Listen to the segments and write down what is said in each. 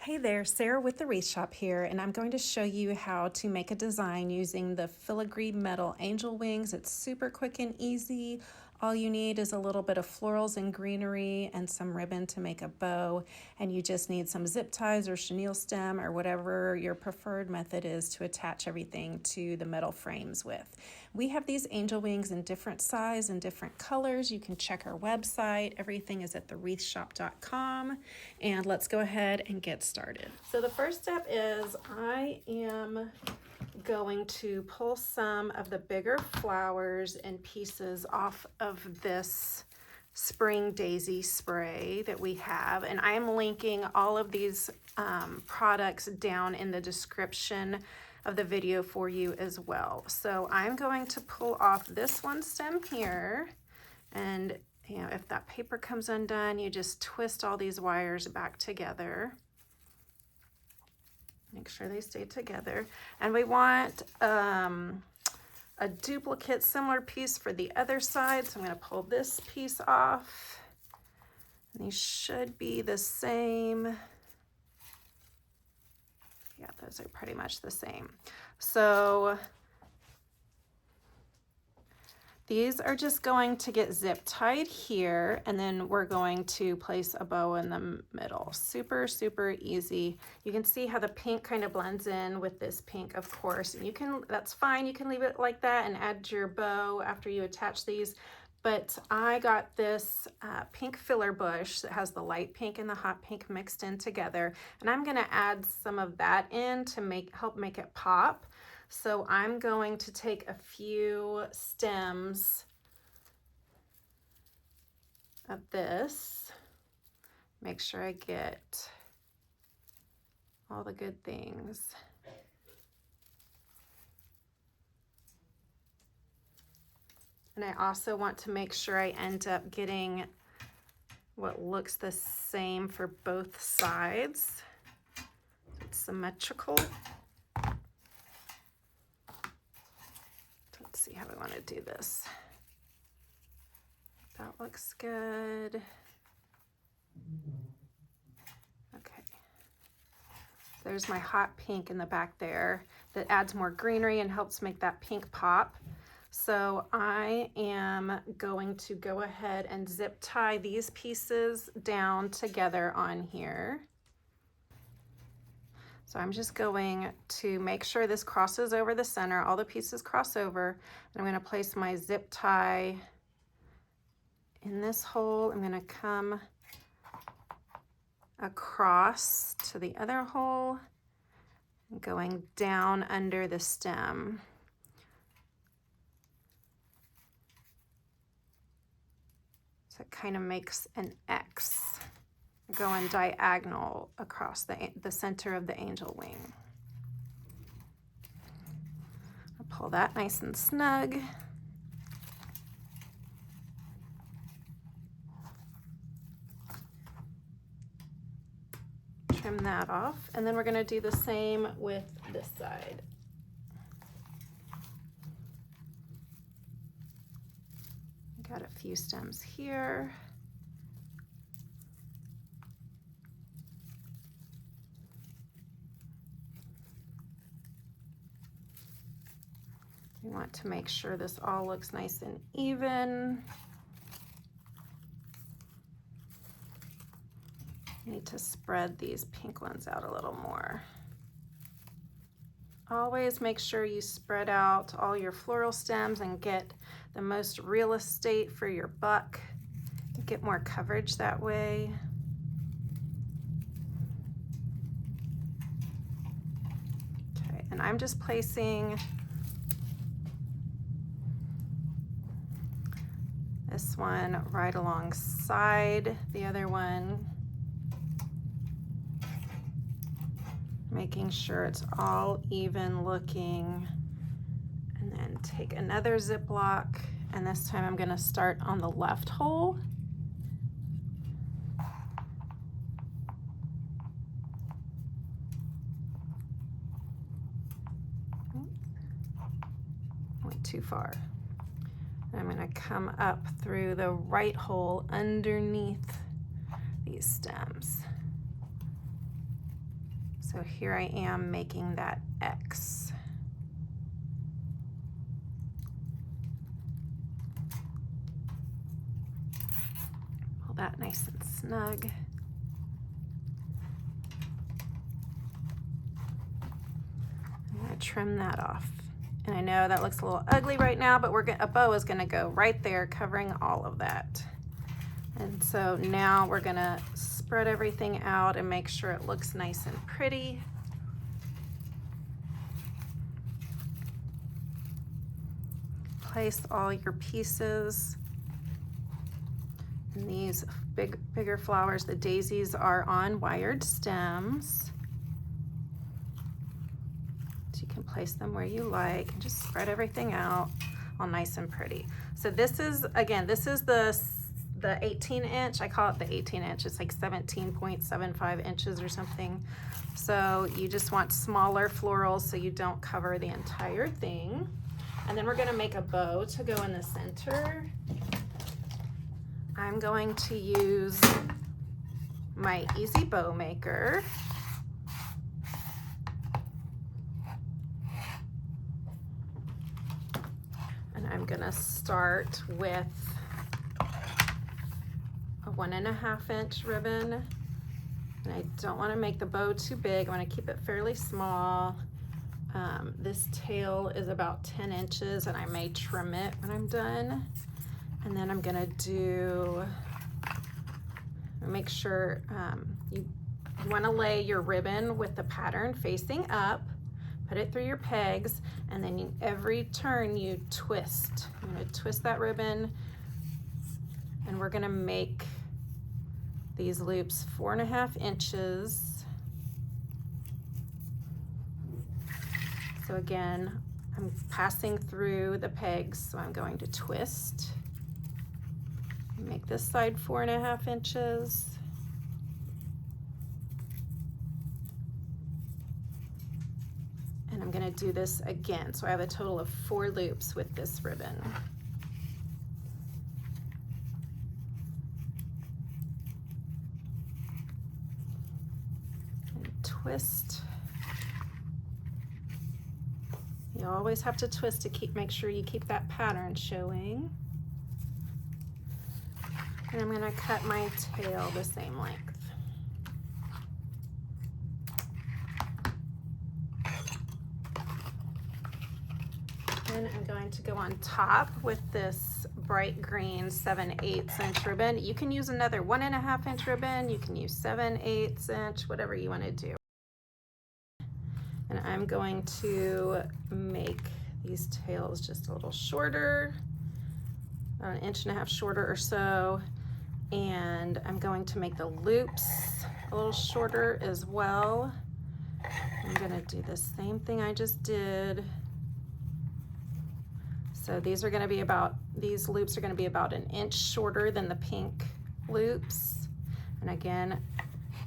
Hey there, Sarah with the Wreath Shop here, and I'm going to show you how to make a design using the Filigree Metal Angel Wings. It's super quick and easy. All you need is a little bit of florals and greenery and some ribbon to make a bow, and you just need some zip ties or chenille stem or whatever your preferred method is to attach everything to the metal frames with. We have these angel wings in different size and different colors. You can check our website. Everything is at thewreathshop.com, and let's go ahead and get started. So the first step is I am going to pull some of the bigger flowers and pieces off of this spring daisy spray that we have, and I am linking all of these products down in the description of the video for you as well. So I'm going to pull off this one stem here, and you know, if that paper comes undone, you just twist all these wires back together. Make sure they stay together. And we want a duplicate similar piece for the other side. So I'm going to pull this piece off. And these should be the same. Yeah, those are pretty much the same. So these are just going to get zip tied here, and then we're going to place a bow in the middle. Super, super easy. You can see how the pink kind of blends in with this pink, of course. And you can, that's fine. You can leave it like that and add your bow after you attach these. But I got this pink filler bush that has the light pink and the hot pink mixed in together. And I'm gonna add some of that in to help make it pop. So I'm going to take a few stems of this, make sure I get all the good things. And I also want to make sure I end up getting what looks the same for both sides. It's symmetrical. Let's see how we want to do this. That looks good. Okay. There's my hot pink in the back there that adds more greenery and helps make that pink pop. So I am going to go ahead and zip tie these pieces down together on here. So I'm just going to make sure this crosses over the center, all the pieces cross over, and I'm going to place my zip tie in this hole. I'm going to come across to the other hole, going down under the stem. So it kind of makes an X going diagonal across the center of the angel wing. I'll pull that nice and snug. Trim that off, and then we're going to do the same with this side. Got a few stems here. We want to make sure this all looks nice and even. Need to spread these pink ones out a little more. Always make sure you spread out all your floral stems and get the most real estate for your buck. Get more coverage that way. Okay, and I'm just placing this one right alongside the other one, making sure it's all even looking, and then take another Ziploc, and this time I'm going to start on the left hole. Went too far. I'm going to come up through the right hole underneath these stems. So here I am making that X. Pull that nice and snug. I'm gonna trim that off. And I know that looks a little ugly right now, but a bow is gonna go right there covering all of that. And so now we're gonna spread everything out and make sure it looks nice and pretty. Place all your pieces. And these bigger flowers, the daisies, are on wired stems. So you can place them where you like and just spread everything out all nice and pretty. So this is, again, this is the 18-inch. I call it the 18-inch. It's like 17.75 inches or something. So you just want smaller florals so you don't cover the entire thing. And then we're gonna make a bow to go in the center. I'm going to use my Easy Bow Maker. And I'm gonna start with a 1.5 inch ribbon. And I don't wanna make the bow too big. I wanna keep it fairly small. This tail is about 10 inches and I may trim it when I'm done. And then I'm gonna make sure you wanna lay your ribbon with the pattern facing up, put it through your pegs, and then every turn you twist. I'm gonna twist that ribbon, and we're gonna make these loops 4.5 inches. So again, I'm passing through the pegs, so I'm going to twist. Make this side 4.5 inches. And I'm gonna do this again. So I have a total of 4 loops with this ribbon. And twist. You always have to twist to make sure you keep that pattern showing. And I'm gonna cut my tail the same length. Then I'm going to go on top with this bright green 7/8 inch ribbon. You can use another 1.5 inch ribbon. You can use 7/8 inch, whatever you wanna do. And I'm going to make these tails just a little shorter, about 1.5 inches shorter or so. And I'm going to make the loops a little shorter as well. I'm gonna do the same thing I just did. So these loops are gonna be about 1 inch shorter than the pink loops. And again,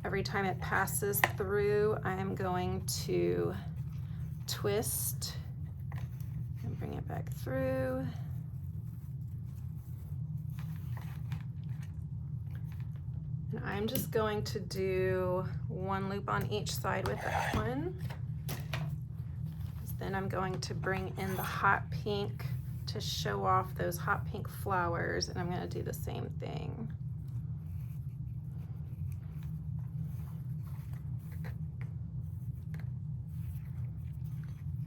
every time it passes through, I am going to twist and bring it back through. And I'm just going to do 1 loop on each side with that one. Then I'm going to bring in the hot pink to show off those hot pink flowers, and I'm going to do the same thing.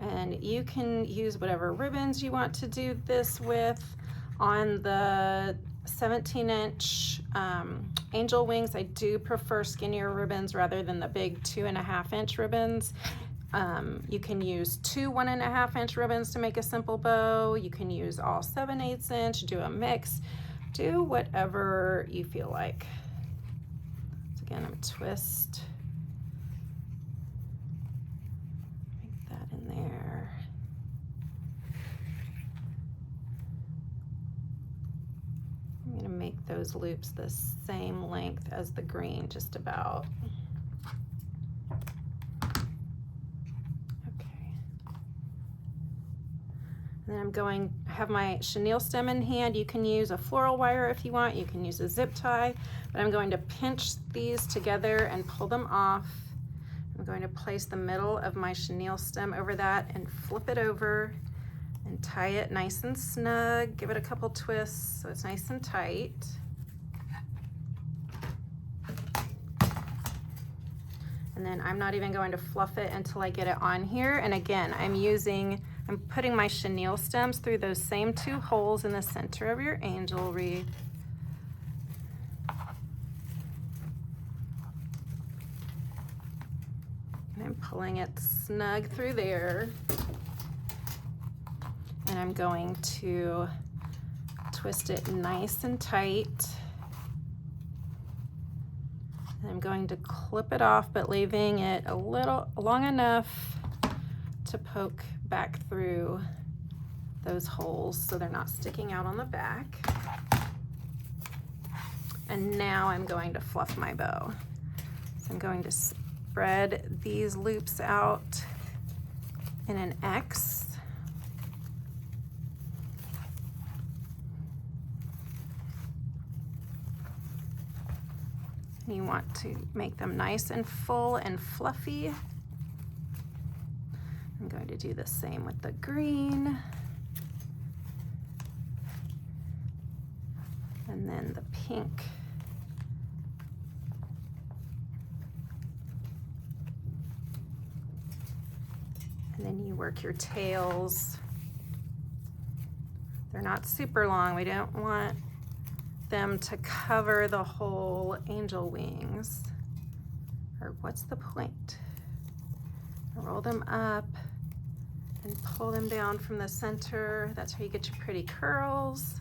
And you can use whatever ribbons you want to do this with. On the 17-inch Angel Wings, I do prefer skinnier ribbons rather than the big 2.5 inch ribbons. You can use 2 1.5 inch ribbons to make a simple bow. You can use all 7/8 inch, do a mix, do whatever you feel like. So again, I'm twist. Make that in there. I'm gonna make those loops the same length as the green, just about. And then I'm going to have my chenille stem in hand. You can use a floral wire if you want. You can use a zip tie, but I'm going to pinch these together and pull them off. I'm going to place the middle of my chenille stem over that and flip it over and tie it nice and snug. Give it a couple twists so it's nice and tight. And then I'm not even going to fluff it until I get it on here. And again, I'm putting my chenille stems through those same 2 holes in the center of your angel wreath. And I'm pulling it snug through there. And I'm going to twist it nice and tight. And I'm going to clip it off, but leaving it a little long enough to poke back through those holes so they're not sticking out on the back. And now I'm going to fluff my bow. So I'm going to spread these loops out in an X. You want to make them nice and full and fluffy. I'm going to do the same with the green. And then the pink. And then you work your tails. They're not super long. We don't want them to cover the whole angel wings. Or what's the point? Roll them up and pull them down from the center. That's how you get your pretty curls.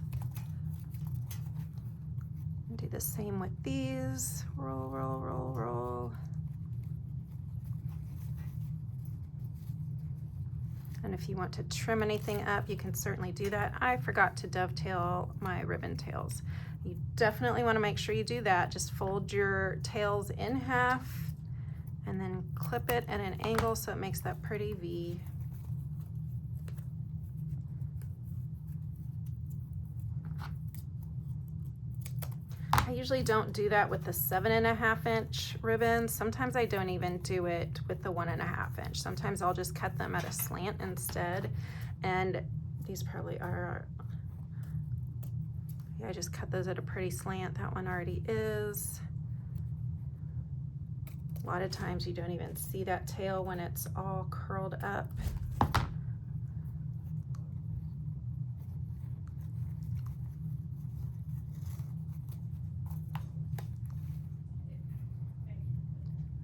And do the same with these. Roll, roll, roll, roll. And if you want to trim anything up, you can certainly do that. I forgot to dovetail my ribbon tails. You definitely want to make sure you do that. Just fold your tails in half and then clip it at an angle so it makes that pretty V. I usually don't do that with the 7.5 inch ribbons. Sometimes I don't even do it with the 1.5 inch. Sometimes I'll just cut them at a slant instead. And these probably are, yeah, I just cut those at a pretty slant. That one already is. A lot of times you don't even see that tail when it's all curled up.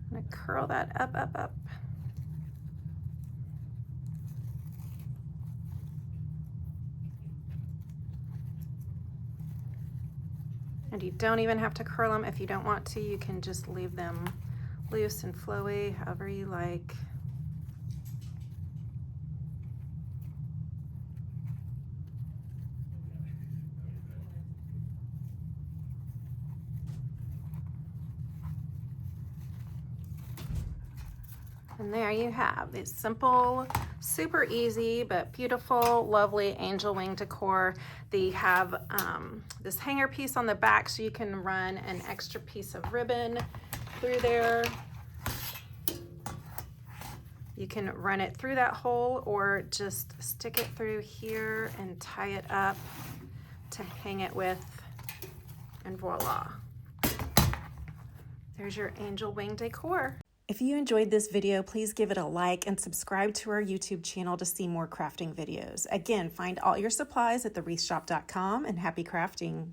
I'm gonna curl that up, up, up. And you don't even have to curl them if you don't want to. You can just leave them loose and flowy, however you like. And there you have this simple, super easy, but beautiful, lovely angel wing decor. They have this hanger piece on the back so you can run an extra piece of ribbon through there. You can run it through that hole or just stick it through here and tie it up to hang it with, and voila. There's your angel wing decor. If you enjoyed this video, please give it a like and subscribe to our YouTube channel to see more crafting videos. Again, find all your supplies at thewreathshop.com and happy crafting.